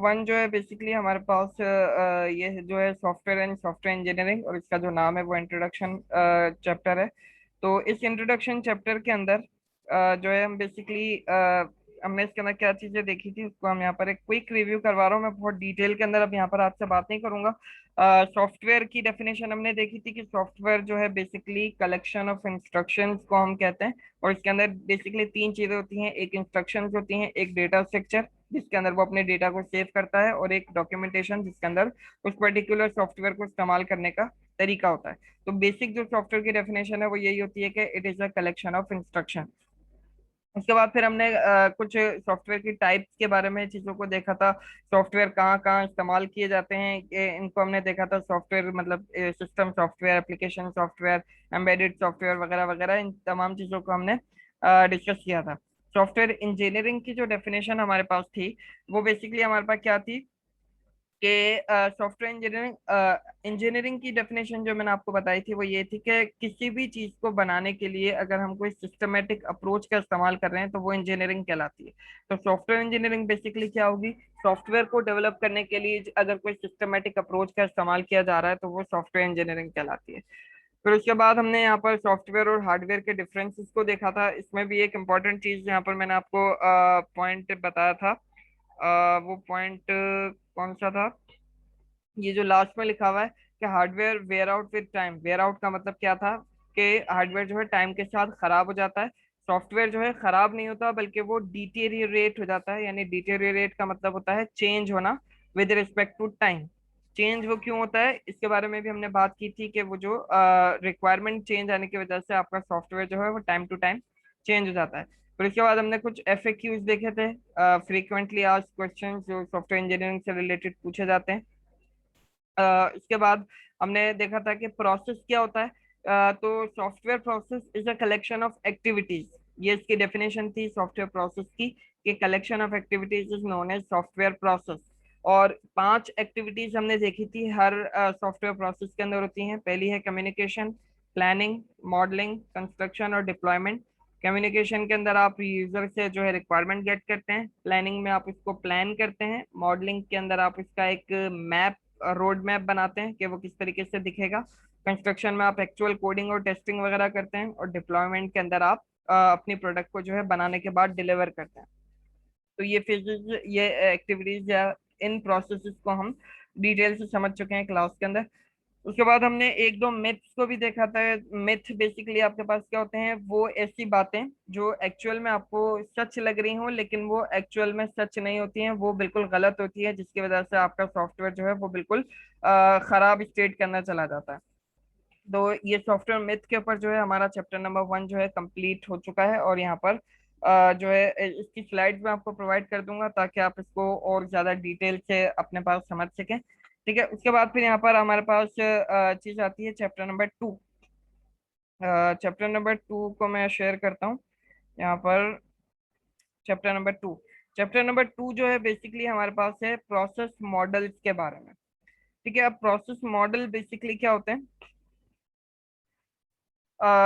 One जो है basically हमारे पास ये जो है सॉफ्टवेयर एंड सॉफ्टवेयर इंजीनियरिंग, और इसका जो नाम है वो इंट्रोडक्शन चैप्टर है। तो इस इंट्रोडक्शन चैप्टर के अंदर जो है हम बेसिकली हमने इसके अंदर क्या चीजें देखी थी उसको हम यहाँ पर एक क्विक रिव्यू करवा रहा हूँ। मैं बहुत डिटेल के अंदर अब यहाँ पर आपसे बात नहीं करूंगा। सॉफ्टवेयर की डेफिनेशन हमने देखी थी कि सॉफ्टवेयर जो है बेसिकली कलेक्शन ऑफ इंस्ट्रक्शंस को हम कहते हैं, और इसके अंदर बेसिकली तीन चीजें होती हैं। एक इंस्ट्रक्शंस होती हैं, एक डेटा स्ट्रक्चर जिसके अंदर वो अपने डेटा को सेव करता है, और एक डॉक्यूमेंटेशन जिसके अंदर उस पर्टिकुलर सॉफ्टवेयर को इस्तेमाल करने का तरीका होता है। तो बेसिक जो सॉफ्टवेयर की डेफिनेशन है वो यही होती है कि it is a collection of instruction. उसके बाद फिर हमने कुछ सॉफ्टवेयर की टाइप्स के बारे में चीजों को देखा था। सॉफ्टवेयर कहाँ कहाँ इस्तेमाल किए जाते हैं इनको हमने देखा था। सॉफ्टवेयर मतलब system software, application software, embedded software वगैरह वगैरह, इन तमाम चीजों को हमने डिस्कस किया था। सॉफ्टवेयर इंजीनियरिंग की जो डेफिनेशन हमारे पास थी वो बेसिकली हमारे पास क्या थी कि सॉफ्टवेयर इंजीनियरिंग इंजीनियरिंग की डेफिनेशन जो मैंने आपको बताई थी वो ये थी कि किसी भी चीज को बनाने के लिए अगर हम कोई सिस्टमेटिक अप्रोच का इस्तेमाल कर रहे हैं तो वो इंजीनियरिंग कहलाती है। तो सॉफ्टवेयर इंजीनियरिंग बेसिकली क्या होगी? सॉफ्टवेयर को डेवलप करने के लिए अगर कोई सिस्टमेटिक अप्रोच का इस्तेमाल किया जा रहा है तो वो सॉफ्टवेयर इंजीनियरिंग कहलाती है। फिर उसके बाद हमने यहाँ पर सॉफ्टवेयर और हार्डवेयर के डिफरेंसेस को देखा था। इसमें भी एक इम्पॉर्टेंट चीज यहाँ पर मैंने आपको पॉइंट बताया था। वो पॉइंट कौन सा था? ये जो लास्ट में लिखा हुआ है कि hardware wear out with time. Wear out का मतलब क्या था? कि हार्डवेयर जो है टाइम के साथ खराब हो जाता है। सॉफ्टवेयर जो है खराब नहीं होता बल्कि वो डिटेरियोरेट हो जाता है। यानी डिटेरियोरेट का मतलब होता है चेंज होना with respect to time. Change वो क्यों होता है इसके बारे में भी हमने बात की थी कि वो जो रिक्वायरमेंट चेंज आने की वजह से आपका सॉफ्टवेयर जो है वो टाइम टू टाइम चेंज हो जाता है। फिर इसके बाद हमने कुछ FAQs देखे थे, फ्रीक्वेंटली आस्क्ड क्वेश्चन जो सॉफ्टवेयर इंजीनियरिंग से रिलेटेड पूछे जाते हैं। इसके बाद हमने देखा था कि प्रोसेस क्या होता है। तो software process is a collection of activities. ये इसकी डेफिनेशन थी सॉफ्टवेयर प्रोसेस की, कि collection of activities is known as software process. और पांच एक्टिविटीज हमने देखी थी हर सॉफ्टवेयर प्रोसेस के अंदर होती हैं। पहली है कम्युनिकेशन, प्लानिंग, मॉडलिंग, कंस्ट्रक्शन और डिप्लॉयमेंट। कम्युनिकेशन के अंदर आप यूजर से जो है रिक्वायरमेंट गेट करते हैं। प्लानिंग में आप इसको प्लान करते हैं। मॉडलिंग के अंदर आप इसका एक मैप, रोड मैप बनाते हैं कि वो किस तरीके से दिखेगा। कंस्ट्रक्शन में आप एक्चुअल कोडिंग और टेस्टिंग वगैरह करते हैं। और डिप्लॉयमेंट के अंदर आप अपनी प्रोडक्ट को जो है बनाने के बाद डिलीवर करते हैं। तो ये फेजेस, ये एक्टिविटीज या इन प्रोसेसेस को हम डिटेल से समझ चुके हैं क्लास के अंदर। उसके बाद हमने एक दो मिथ्स को भी देखा था। मिथ बेसिकली आपके पास क्या होते हैं? वो ऐसी बातें जो एक्चुअल में आपको सच लग रही हों लेकिन वो एक्चुअल में सच नहीं होती हैं, वो बिल्कुल गलत होती है, जिसकी वजह से आपका सॉफ्टवेयर जो है वो बिल्कुल खराब स्टेट के अंदर चला जाता है। तो ये सॉफ्टवेयर मिथ के ऊपर जो है हमारा चैप्टर नंबर 1 जो है कंप्लीट हो चुका है। और यहाँ पर जो है इसकी स्लाइड्स मैं आपको प्रोवाइड कर दूंगा ताकि आप इसको और ज्यादा डिटेल से अपने पास समझ सकें। ठीक है, उसके बाद फिर यहाँ पर हमारे पास चीज आती है चैप्टर नंबर 2। चैप्टर नंबर 2 को मैं शेयर करता हूँ यहाँ पर। चैप्टर नंबर 2, चैप्टर नंबर 2 जो है बेसिकली हमारे पास है प्रोसेस मॉडल्स के बारे में। ठीक है, अब प्रोसेस मॉडल बेसिकली क्या होते हैं?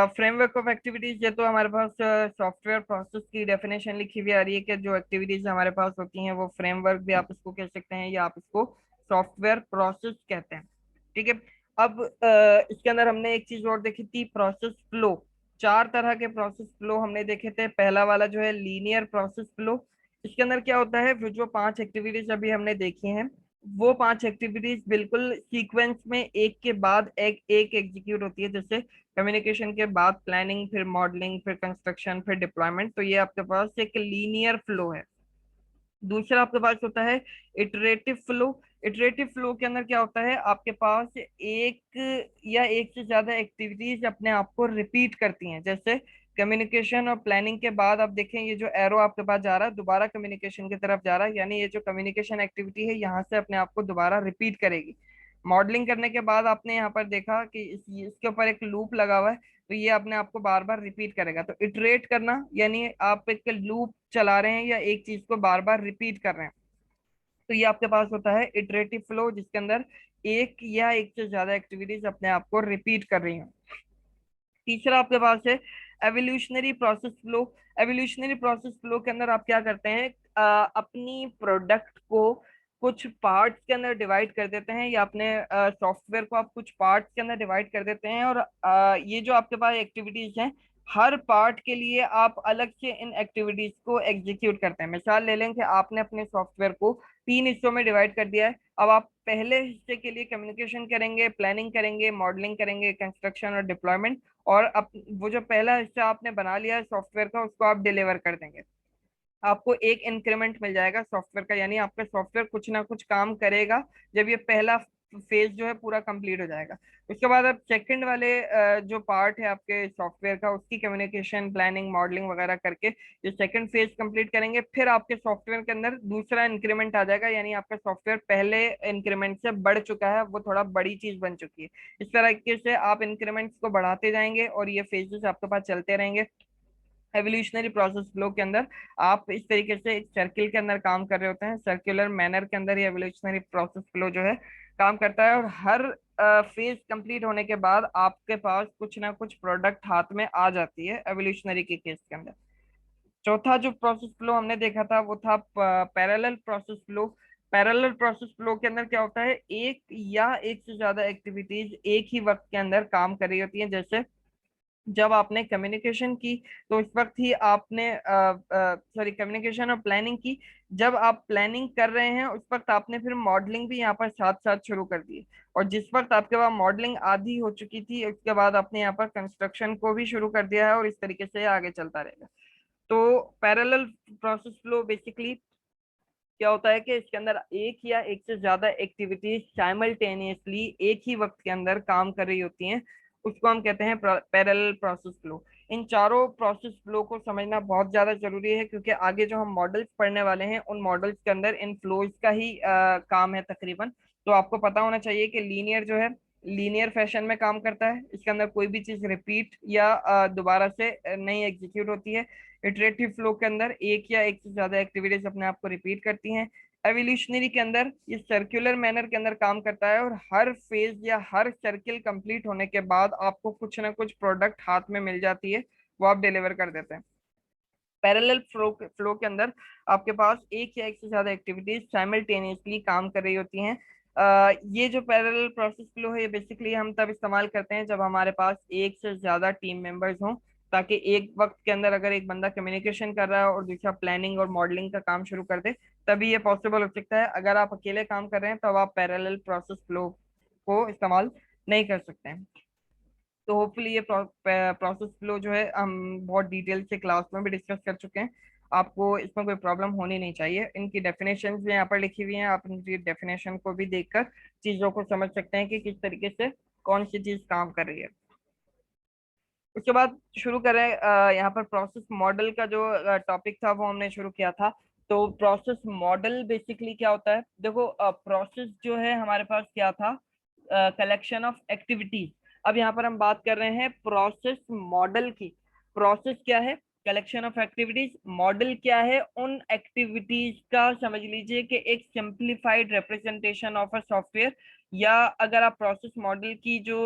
फ्रेमवर्क ऑफ एक्टिविटीज, ये तो हमारे पास सॉफ्टवेयर प्रोसेस की डेफिनेशन लिखी हुई आ रही है कि जो एक्टिविटीज हमारे पास होती हैं वो फ्रेमवर्क भी आप इसको कह सकते हैं या आप इसको सॉफ्टवेयर प्रोसेस कहते हैं। ठीक है, अब इसके अंदर हमने एक चीज और देखी थी, प्रोसेस फ्लो। चार तरह के प्रोसेस फ्लो हमने देखे थे। पहला वाला जो है लीनियर प्रोसेस फ्लो। इसके अंदर क्या होता है? जो पांच एक्टिविटीज अभी हमने देखी हैं वो पांच एक्टिविटीज बिल्कुल सीक्वेंस में एक के बाद एक एक एग्जीक्यूट होती है। जैसे कम्युनिकेशन के बाद प्लानिंग, फिर मॉडलिंग, फिर कंस्ट्रक्शन, फिर डिप्लॉयमेंट। तो ये आपके पास एक लीनियर फ्लो है। दूसरा आपके पास होता है इटरेटिव फ्लो। इटरेटिव फ्लो के अंदर क्या होता है? आपके पास एक या एक से ज्यादा एक्टिविटीज अपने आप को रिपीट करती हैं। जैसे कम्युनिकेशन और प्लानिंग के बाद आप देखें ये जो एरो आपके पास जा रहा है दोबारा कम्युनिकेशन की तरफ जा रहा है, यानी ये जो कम्युनिकेशन एक्टिविटी है यहाँ से अपने आप को दोबारा रिपीट करेगी। मॉडलिंग करने के बाद आपने यहाँ पर देखा कि इसके ऊपर एक लूप लगा हुआ है, तो ये अपने आप को बार बार रिपीट करेगा। तो इटरेट करना यानी आप एक लूप चला रहे हैं या एक चीज को बार बार रिपीट कर रहे हैं। तो ये आपके पास होता है इटरेटिव फ्लो, जिसके अंदर एक या एक से ज्यादा एक्टिविटीज अपने आप को रिपीट कर रही हैं। तीसरा आपके पास है evolutionary process flow. Evolutionary process flow के अंदर आप क्या करते हैं? अपनी प्रोडक्ट को कुछ पार्ट्स के अंदर डिवाइड कर देते हैं, या अपने सॉफ्टवेयर को आप कुछ पार्ट्स के अंदर डिवाइड कर देते हैं, और ये जो आपके पास एक्टिविटीज हैं, हर पार्ट के लिए आप अलग से इन एक्टिविटीज को एग्जीक्यूट करते हैं। मिसाल ले लें कि आपने अपने सॉफ्टवेयर को 3 हिस्सों में डिवाइड कर दिया है। अब आप पहले हिस्से के लिए कम्युनिकेशन करेंगे, प्लानिंग करेंगे, मॉडलिंग करेंगे, कंस्ट्रक्शन और डिप्लॉयमेंट, और वो जो पहला हिस्सा आपने बना लिया है सॉफ्टवेयर का, उसको आप डिलीवर कर देंगे। आपको एक इंक्रीमेंट मिल जाएगा सॉफ्टवेयर का, यानी आपका सॉफ्टवेयर कुछ ना कुछ काम करेगा जब ये पहला फेज जो है पूरा कंप्लीट हो जाएगा। उसके बाद आप सेकंड वाले जो पार्ट है आपके सॉफ्टवेयर का, उसकी कम्युनिकेशन, प्लानिंग, मॉडलिंग वगैरह करके ये सेकंड फेज कंप्लीट करेंगे। फिर आपके सॉफ्टवेयर के अंदर दूसरा इंक्रीमेंट आ जाएगा, यानी आपका सॉफ्टवेयर पहले इंक्रीमेंट से बढ़ चुका है, वो थोड़ा बड़ी चीज बन चुकी है। इस तरीके से आप इंक्रीमेंट्स को बढ़ाते जाएंगे और ये फेजेस आपके पास चलते रहेंगे। एवोल्यूशनरी प्रोसेस फ्लो के अंदर आप इस तरीके से एक सर्किल के अंदर काम कर रहे होते हैं, सर्कुलर मैनर के अंदर ये एवोल्यूशनरी प्रोसेस फ्लो जो है काम करता है। और हर फेज कंप्लीट होने के बाद आपके पास कुछ ना कुछ प्रोडक्ट हाथ में आ जाती है एवोल्यूशनरी के केस के अंदर। चौथा जो प्रोसेस फ्लो हमने देखा था वो था parallel process flow. Parallel process flow के अंदर क्या होता है, एक या एक से ज्यादा एक्टिविटीज एक ही वक्त के अंदर काम कर रही होती हैं। जैसे जब आपने कम्युनिकेशन की तो उस वक्त ही आपने सॉरी कम्युनिकेशन और प्लानिंग की, जब आप प्लानिंग कर रहे हैं उस वक्त आपने फिर मॉडलिंग भी यहाँ पर साथ साथ शुरू कर दी। और जिस वक्त आपके पास मॉडलिंग आधी हो चुकी थी उसके बाद आपने यहाँ पर कंस्ट्रक्शन को भी शुरू कर दिया है, और इस तरीके से आगे चलता रहेगा। तो पैरेलल प्रोसेस फ्लो बेसिकली क्या होता है कि इसके अंदर एक या एक से ज्यादा एक्टिविटीज साइमल्टेनियसली एक ही वक्त के अंदर काम कर रही होती हैं, उसको हम कहते हैं पैरेलल प्रोसेस फ्लो। इन चारों प्रोसेस फ्लो को समझना बहुत ज्यादा जरूरी है, क्योंकि आगे जो हम मॉडल्स पढ़ने वाले हैं उन मॉडल्स के अंदर इन फ्लोज का ही काम है तकरीबन। तो आपको पता होना चाहिए कि लीनियर जो है लीनियर फैशन में काम करता है, इसके अंदर कोई भी चीज रिपीट या दोबारा से नहीं एग्जीक्यूट होती है। इटरेटिव फ्लो के अंदर एक या एक से ज्यादा एक्टिविटीज अपने आप को रिपीट करती हैं। एवोल्यूशनरी के अंदर ये सर्कुलर मैनर के अंदर काम करता है, और हर फेज या हर सर्किल कंप्लीट होने के बाद आपको कुछ ना कुछ प्रोडक्ट हाथ में मिल जाती है, वो आप डिलीवर कर देते हैं। पैरेलल फ्लो के अंदर आपके पास एक या एक से ज्यादा एक्टिविटीज साइमल्टेनियसली काम कर रही होती हैं। ये जो पैरेलल प्रोसेस फ्लो है ये बेसिकली हम तब इस्तेमाल करते हैं जब हमारे पास एक से ज्यादा टीम मेंबर्स हों, ताकि एक वक्त के अंदर अगर एक बंदा कम्युनिकेशन कर रहा है और दूसरा प्लानिंग और मॉडलिंग का काम शुरू कर दे, तभी ये पॉसिबल हो सकता है। अगर आप अकेले काम कर रहे हैं तब आप पैरेलल प्रोसेस फ्लो को इस्तेमाल नहीं कर सकते हैं। तो होपफुली ये प्रोसेस फ्लो जो है हम बहुत डिटेल से क्लास में भी डिस्कस कर चुके हैं, आपको इसमें कोई प्रॉब्लम होनी नहीं चाहिए। इनकी डेफिनेशन भी यहाँ पर लिखी हुई हैं, आप इनकी डेफिनेशन को भी देखकर चीज़ों को समझ सकते हैं कि किस तरीके से कौन सी चीज़ काम कर रही है। उसके बाद शुरू करें, यहाँ पर प्रोसेस मॉडल का जो टॉपिक था वो हमने शुरू किया था। तो प्रोसेस मॉडल बेसिकली क्या होता है, देखो प्रोसेस जो है हमारे पास क्या था, कलेक्शन ऑफ एक्टिविटीज। अब यहाँ पर हम बात कर रहे हैं प्रोसेस मॉडल की। प्रोसेस क्या है, कलेक्शन ऑफ एक्टिविटीज। मॉडल क्या है, उन एक्टिविटीज का समझ लीजिए कि एक simplified representation of a software. या अगर आप प्रोसेस मॉडल की जो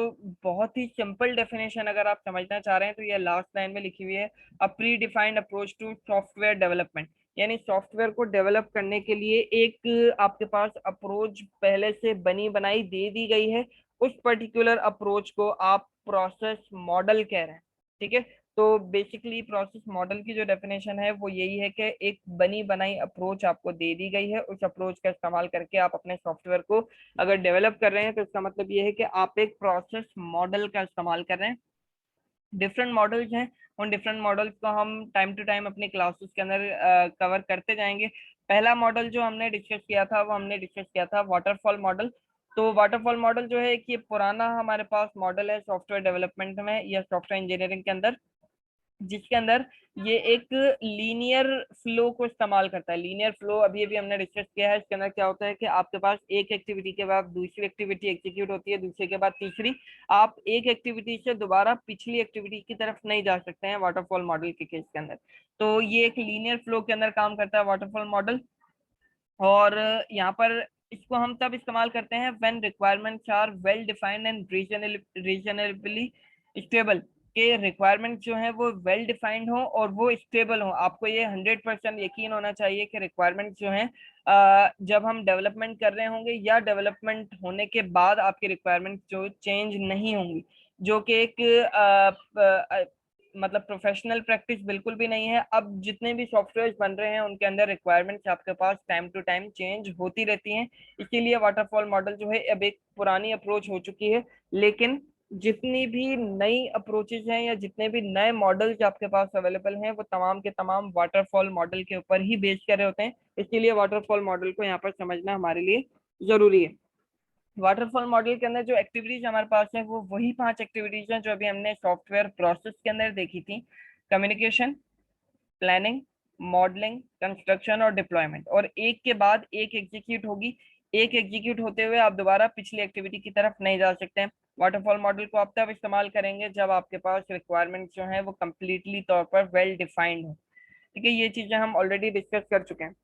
बहुत ही सिंपल डेफिनेशन अगर आप समझना चाह रहे हैं तो ये लास्ट लाइन में लिखी हुई है, a pre defined approach to software development. यानी सॉफ्टवेयर को डेवलप करने के लिए एक आपके पास अप्रोच पहले से बनी बनाई दे दी गई है, उस पर्टिकुलर अप्रोच को आप प्रोसेस मॉडल कह रहे हैं। ठीक है, तो बेसिकली प्रोसेस मॉडल की जो डेफिनेशन है वो यही है कि एक बनी बनाई अप्रोच आपको दे दी गई है, उस अप्रोच का इस्तेमाल करके आप अपने सॉफ्टवेयर को अगर डेवलप कर रहे हैं तो इसका मतलब ये है कि आप एक प्रोसेस मॉडल का इस्तेमाल कर रहे हैं। डिफरेंट मॉडल्स हैं, उन डिफरेंट मॉडल्स को हम टाइम टू टाइम अपने क्लासेस के अंदर कवर करते जाएंगे। पहला मॉडल जो हमने डिस्कस किया था वो हमने डिस्कस किया था वाटरफॉल मॉडल। तो वाटरफॉल मॉडल जो है कि पुराना हमारे पास मॉडल है सॉफ्टवेयर डेवलपमेंट में या सॉफ्टवेयर इंजीनियरिंग के अंदर, जिसके अंदर ये एक लीनियर फ्लो को इस्तेमाल करता है। लीनियर फ्लो अभी अभी हमने डिस्कस किया है। इसके अंदर क्या होता है कि आपके पास एक एक्टिविटी के बाद दूसरी एक्टिविटी एग्जीक्यूट होती है, दूसरे के बाद तीसरी। आप एक एक्टिविटी से दोबारा पिछली एक्टिविटी की तरफ नहीं जा सकते हैं वाटरफॉल मॉडल के केस के अंदर। तो ये एक लीनियर फ्लो के अंदर काम करता है वाटरफॉल मॉडल। और यहाँ पर इसको हम तब इस्तेमाल करते हैं when requirements are well defined and reasonably stable. कि रिक्वायरमेंट जो है वो वेल डिफाइंड हो और वो स्टेबल हो। आपको ये 100% यकीन होना चाहिए कि रिक्वायरमेंट जो है जब हम डेवलपमेंट कर रहे होंगे या डेवलपमेंट होने के बाद आपकी रिक्वायरमेंट जो चेंज नहीं होंगी, जो कि एक मतलब प्रोफेशनल प्रैक्टिस बिल्कुल भी नहीं है। अब जितने भी सॉफ्टवेयर बन रहे हैं उनके अंदर रिक्वायरमेंट्स आपके पास टाइम टू टाइम चेंज होती रहती हैं। इसीलिए वाटरफॉल मॉडल जो है अब एक पुरानी अप्रोच हो चुकी है। लेकिन जितनी भी नई अप्रोचेज हैं या जितने भी नए मॉडल्स आपके पास अवेलेबल हैं वो तमाम के तमाम वाटरफॉल मॉडल के ऊपर ही बेस कर रहे होते हैं। इसीलिए वाटरफॉल मॉडल को यहाँ पर समझना हमारे लिए जरूरी है। वाटरफॉल मॉडल के अंदर जो एक्टिविटीज हमारे पास है वो वही 5 एक्टिविटीज हैं जो अभी हमने सॉफ्टवेयर प्रोसेस के अंदर देखी थी। कम्युनिकेशन, प्लानिंग, मॉडलिंग, कंस्ट्रक्शन और डिप्लॉयमेंट, और एक के बाद एक एग्जीक्यूट होगी। एक एग्जीक्यूट होते हुए आप दोबारा पिछली एक्टिविटी की तरफ नहीं जा सकते हैं। वाटरफॉल मॉडल को आप तब इस्तेमाल करेंगे जब आपके पास रिक्वायरमेंट जो है वो कम्प्लीटली तौर पर वेल डिफाइंड हो। ठीक है, ये चीजें हम ऑलरेडी डिस्कस कर चुके हैं।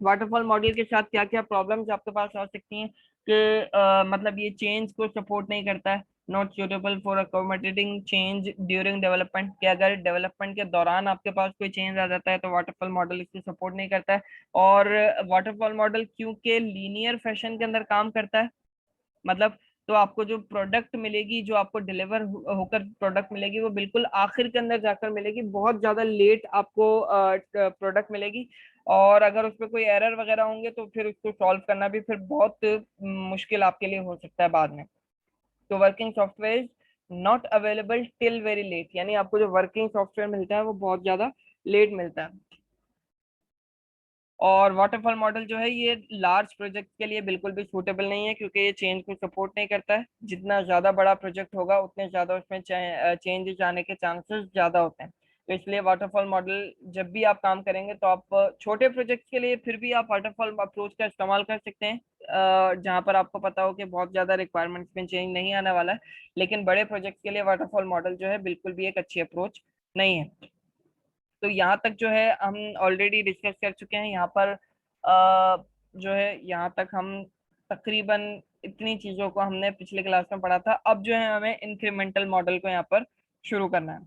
वाटरफॉल मॉडल के साथ क्या क्या प्रॉब्लम्स आपके पास आ सकती हैं कि मतलब ये चेंज को सपोर्ट नहीं करता है। Not suitable for accommodating change during development, कि अगर डेवलपमेंट के दौरान आपके पास कोई चेंज आ जाता है तो वाटरफॉल मॉडल इससे सपोर्ट नहीं करता है। और वाटरफॉल मॉडल क्योंकि लीनियर फैशन के अंदर काम करता है, मतलब तो आपको जो प्रोडक्ट मिलेगी, जो आपको डिलीवर होकर प्रोडक्ट मिलेगी वो बिल्कुल आखिर के अंदर जाकर मिलेगी। बहुत ज्यादा लेट आपको प्रोडक्ट मिलेगी। और अगर उसमें कोई एरर वगैरह होंगे तो फिर उसको सॉल्व करना भी फिर बहुत मुश्किल आपके लिए हो सकता है बाद में। तो working software not available till very late, यानी आपको जो वर्किंग सॉफ्टवेयर मिलता है वो बहुत ज्यादा लेट मिलता है। और वाटरफॉल मॉडल जो है ये लार्ज प्रोजेक्ट के लिए बिल्कुल भी सूटेबल नहीं है, क्योंकि ये चेंज को सपोर्ट नहीं करता है। जितना ज्यादा बड़ा प्रोजेक्ट होगा उतने ज्यादा उसमें चेंजेस आने के चांसेस ज्यादा होते हैं। तो इसलिए वाटरफॉल मॉडल जब भी आप काम करेंगे तो आप छोटे प्रोजेक्ट के लिए फिर भी आप वाटरफॉल अप्रोच का इस्तेमाल कर सकते हैं, जहां पर आपको पता हो कि बहुत ज्यादा रिक्वायरमेंट्स में चेंज नहीं आने वाला है। लेकिन बड़े प्रोजेक्ट के लिए वाटरफॉल मॉडल जो है बिल्कुल भी एक अच्छी अप्रोच नहीं है। तो यहाँ तक जो है हम ऑलरेडी डिस्कस कर चुके हैं। यहाँ पर जो है यहाँ तक हम तकरीबन इतनी चीजों को हमने पिछले क्लास में पढ़ा था। अब जो है हमें इंक्रीमेंटल मॉडल को यहाँ पर शुरू करना है।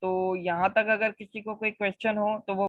तो यहाँ तक अगर किसी को कोई क्वेश्चन हो तो वो